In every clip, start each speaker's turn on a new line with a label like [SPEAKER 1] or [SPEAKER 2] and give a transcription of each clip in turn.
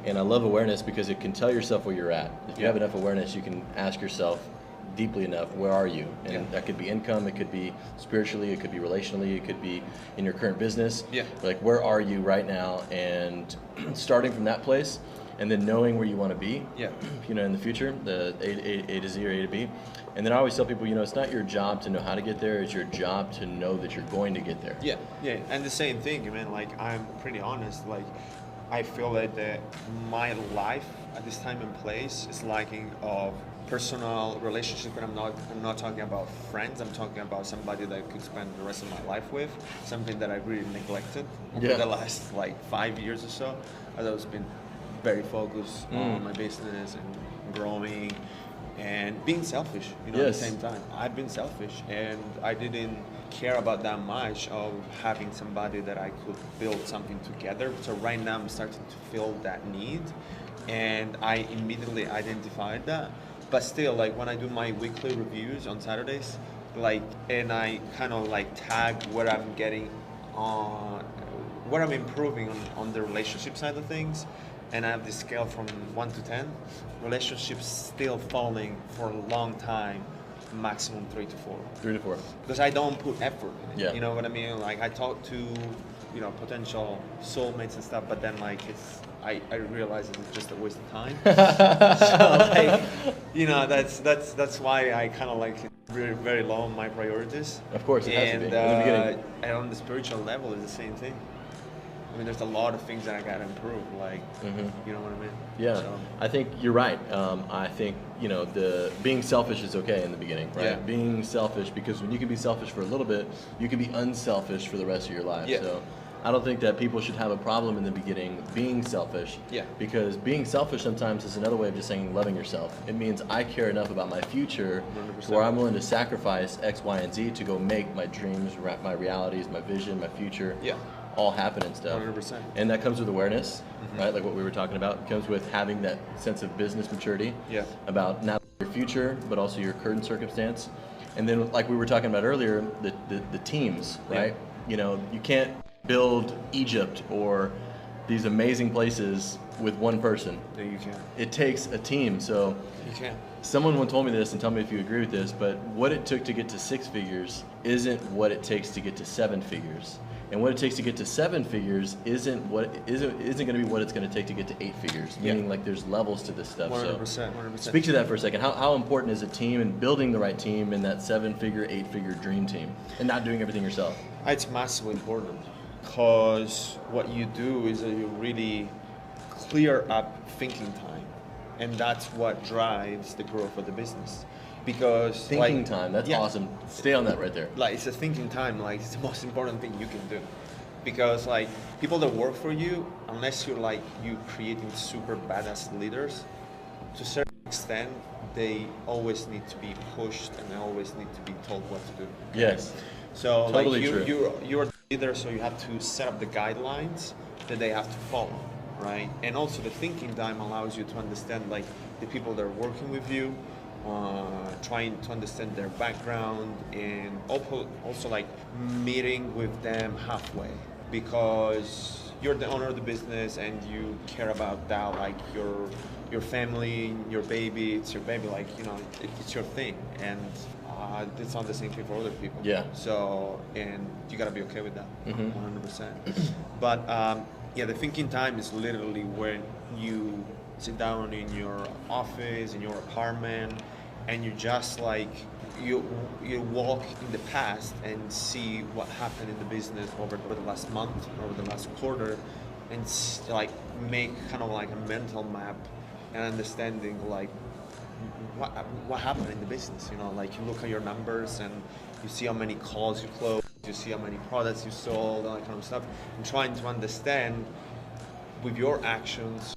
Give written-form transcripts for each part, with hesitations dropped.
[SPEAKER 1] And I love awareness because it can tell yourself where you're at. If you have enough awareness, you can ask yourself deeply enough, where are you? And that could be income, it could be spiritually, it could be relationally, it could be in your current business. Like, where are you right now? And starting from that place, and then knowing where you want to be, you know, in the future, the A to Z or A to B. And then I always tell people, you know, it's not your job to know how to get there, it's your job to know that you're going to get there.
[SPEAKER 2] And the same thing, I mean, like, I'm pretty honest, like, I feel that my life at this time and place is lacking of personal relationships, but I'm not talking about friends. I'm talking about somebody that I could spend the rest of my life with. Something that I really neglected over the last like 5 years or so. I've always been very focused on my business and growing and being selfish. You know, at the same time, I've been selfish, and I didn't care about that much of having somebody that I could build something together. So right now I'm starting to feel that need, and I immediately identified that. But still, like, when I do my weekly reviews on Saturdays, like, and I kind of like tag what I'm getting on, what I'm improving on the relationship side of things, and I have this scale from 1 to 10, relationships still falling for a long time, maximum 3 to 4.
[SPEAKER 1] 3 to 4.
[SPEAKER 2] Because I don't put effort in it.
[SPEAKER 1] Yeah.
[SPEAKER 2] You know what I mean? Like, I talk to, you know, potential soulmates and stuff, but then like I realize it's just a waste of time. So like, you know, that's why I kind of like very, very low on my priorities.
[SPEAKER 1] Of course, it has to be. In the beginning.
[SPEAKER 2] And on the spiritual level, it's the same thing. I mean, there's a lot of things that I gotta improve, like, you know what I mean?
[SPEAKER 1] Yeah, so. I think you're right. I think, you know, the being selfish is okay in the beginning, right?
[SPEAKER 2] Yeah.
[SPEAKER 1] Being selfish, because when you can be selfish for a little bit, you can be unselfish for the rest of your life.
[SPEAKER 2] Yeah.
[SPEAKER 1] So I don't think that people should have a problem in the beginning being selfish.
[SPEAKER 2] Yeah.
[SPEAKER 1] Because being selfish sometimes is another way of just saying loving yourself. It means I care enough about my future
[SPEAKER 2] 100%.
[SPEAKER 1] where I'm willing to sacrifice X, Y, and Z to go make my dreams, my realities, my vision, my future. All happen and stuff.
[SPEAKER 2] 100%.
[SPEAKER 1] And that comes with awareness, right? Like what we were talking about. It comes with having that sense of business maturity about not your future, but also your current circumstance. And then, like we were talking about earlier, the teams, right? You know, you can't build Egypt or these amazing places with one person.
[SPEAKER 2] No, you can't.
[SPEAKER 1] It takes a team. So
[SPEAKER 2] you can't.
[SPEAKER 1] Someone once told me this, and tell me if you agree with this, but what it took to get to 6 figures isn't what it takes to get to 7 figures. And what it takes to get to 7 figures isn't going to be what it's going to take to get to 8 figures. Meaning, like, there's levels to this stuff.
[SPEAKER 2] 100%.
[SPEAKER 1] So
[SPEAKER 2] 100%.
[SPEAKER 1] speak to that for a second. How important is a team and building the right team in that 7-figure, 8-figure dream team, and not doing everything yourself?
[SPEAKER 2] It's massively important, because what you do is that you really clear up thinking time, and that's what drives the growth of the business. Because
[SPEAKER 1] thinking time, that's awesome. Stay on that right there.
[SPEAKER 2] Like, it's a thinking time, like, it's the most important thing you can do. Because, like, people that work for you, unless you're like you creating super badass leaders, to a certain extent, they always need to be pushed and they always need to be told what to do.
[SPEAKER 1] Yes.
[SPEAKER 2] So
[SPEAKER 1] totally
[SPEAKER 2] like you're the leader, so you have to set up the guidelines that they have to follow, right? And also the thinking time allows you to understand, like, the people that are working with you, trying to understand their background, and also like meeting with them halfway, because you're the owner of the business and you care about that, like your family, your baby, it's your baby, like, you know, it's your thing, and it's not the same thing for other people. So, and you gotta be okay with that, 100%. But the thinking time is literally when you sit down in your office, in your apartment, and you just like you walk in the past and see what happened in the business over the last month, over the last quarter, and like make kind of like a mental map and understanding like what happened in the business. You know, like, you look at your numbers and you see how many calls you closed, you see how many products you sold, all that kind of stuff, and trying to understand with your actions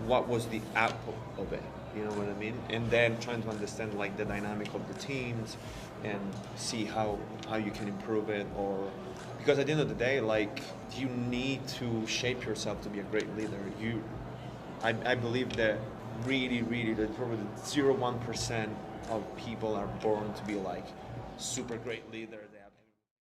[SPEAKER 2] what was the output of it, you know what I mean? And then trying to understand like the dynamic of the teams and see how you can improve it, or because at the end of the day, like, you need to shape yourself to be a great leader. I believe that really that probably 0.1% of people are born to be like super great leaders.